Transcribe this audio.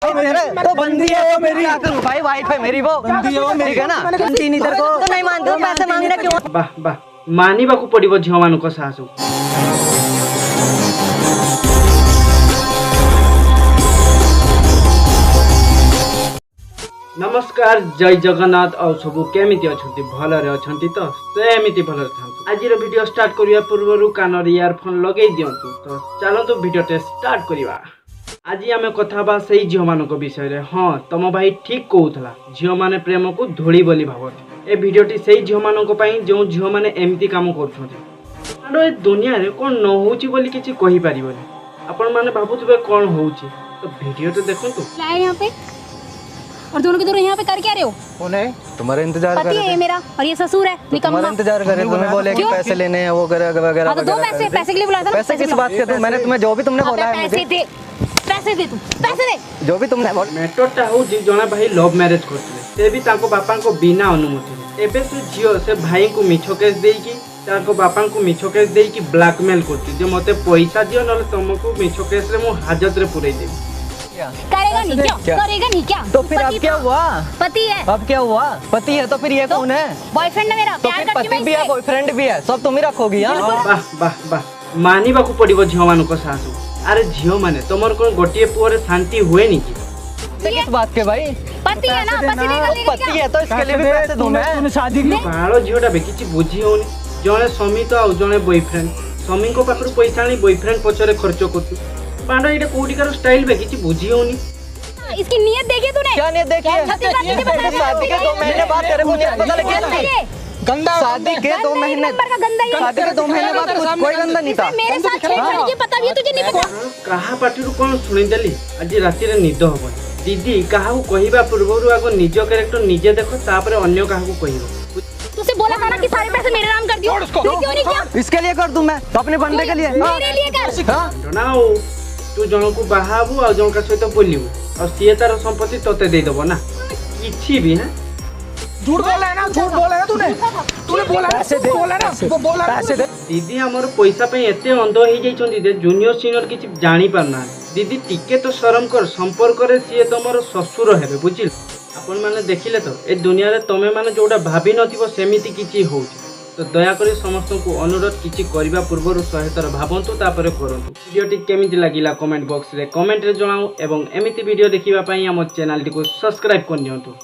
तो बंदी है वो मेरी, भाई वाइफ है मेरी, वो बंदी है वो मेरी, है ना? तीन इधर को तो नहीं मानते हो, पैसे मांगना क्यों? वाह वाह, मानिबाकू पड़िबो झियो मानको साहस। नमस्कार, जय जगन्नाथ। और सबू केमिति अछंती? भलरे अछंती तो सेमिति भलरे थांतु। आजिर वीडियो स्टार्ट करिया पूर्वरु कानर इयरफोन लगेई दियंतु। तो चलतु वीडियोटे स्टार्ट करिवा। आज आमे कथा बा सेही झियो मानक विषय रे। हां, तम भाई ठीक कहउथला, झियो माने प्रेम को धोली बोली भाबत। ए वीडियोटी सेही झियो मानक पई जो झियो माने एमिति काम करछथि। आरो ए दुनिया रे कोन न होउची बोली किछि कहि परिबोनी। आपण माने भाबुतबे कोन होउची, तो वीडियो तो देखंतु। लाए यहां पे और दोनों के दोनों यहाँ पे कर क्या रहे हो? कौन है? तुम्हारे इंतजार कर पति रहे है मेरा और ये ससुर है निकम्मा। तुम्हारा इंतजार कर रहे, तुम्हें बोले कि पैसे लेने हैं वो वगैरह। हाँ तो दो पैसे, पैसे के लिए बुलाया था ना। पैसे किस बात के? तुम मैंने तुम्हें जो भी तुमने बोला है पैसे दे, पैसे दे, तू पैसे दे। जो भी तुमने बोला। मैटरटा हो जी जणा भाई लव मैरिज करथिले, से भी ताको बापा को बिना अनुमति रे। एबे से झियो से भाई को मिछो केस देई की ताको बापा को मिछो केस देई की ब्लैकमेल करती जे मते पैसा दियो नले तुमको मिछो केस रे मु हाजत रे पुरई देबी। करेगा नहीं क्या? करेगा नहीं क्या? तो फिर अब क्या हुआ? पति है। अब क्या हुआ? पति है तो फिर ये कौन है? बॉयफ्रेंड है मेरा। तो फिर पति भी है, बॉयफ्रेंड भी है, सब तुम ही रखोगी। हां वाह वाह वाह, मानिबाकू पड़िबो झियो मानको सासु। अरे झियो माने तमर कोन गोटिए पुअरे शांति हुए नी की? किस बात के भाई? पति है ना, पति देगा लेगा। पति है तो इसके लिए भी पैसे दूं मैं। तूने शादी की बाळो झियोटा बे किछि बुझी होनी। जणे स्वामी तो आ जणे बॉयफ्रेंड, स्वामी को पाखरु पैसा आनी बॉयफ्रेंड पछरे खर्च करतु। बांडो एटा कोडिकार स्टाइल बे किछि बुझी होनी। इसकी नियत देखी तूने? क्या नियत देखी है? शादी के 2 महीने बाद तेरे को नियत पता लगी? गंदा शादी के 2 महीने, शादी के 2 महीने बाद कुछ कोई गंदा नहीं था। मेरे साथ छेड़छाड़ की पता भी है तुझे नहीं पता? कहा पाटिरु कोन सुनि देली? आज राति रे निद होबो दीदी। काहाकू कहिबा पूर्वरु आगो निज कैरेक्टर निजे देखो, तापरे अन्य काहाकू कहिबो। तुझसे बोला था ना कि सारे पैसे मेरे नाम कर दियो। तू क्यों नहीं किया? इसके लिए कर दूं मैं, तो अपने बंदे के लिए। मेरे लिए कर। हां डनाओ तू जणको बाहाबू आ जणका सहित बोलिबू और सीए तार संपत्ति तोते दे देबो ना किछि भी। है झूठ बोला है ना, झूठ बोला है तूने बोला है, पैसे दे, बोला ना, वो बोला पैसे दे। दीदी हमर पैसा पे एते अंध हो जाइछन दे जूनियर सीनियर किछि जानि पारना। दीदी टिके तो शरम कर, संपर्क रे सीए तमरो ससुर हेबे बुझिल। आपण माने देखिले तो ए दुनिया रे तमे माने जोडा भाबी नथिबो सेमिति किछि होउछि। तो दया करी समस्त को अनुरोध किछि करबा पूर्व 100 थर भाबंतु तापरे करंतु। वीडियोटी केमिति लागिला कमेंट बॉक्स रे कमेंट रे जणाउ एवं एमिति वीडियो देखिबा पई हम चैनल टी को सब्सक्राइब कर नियंतु।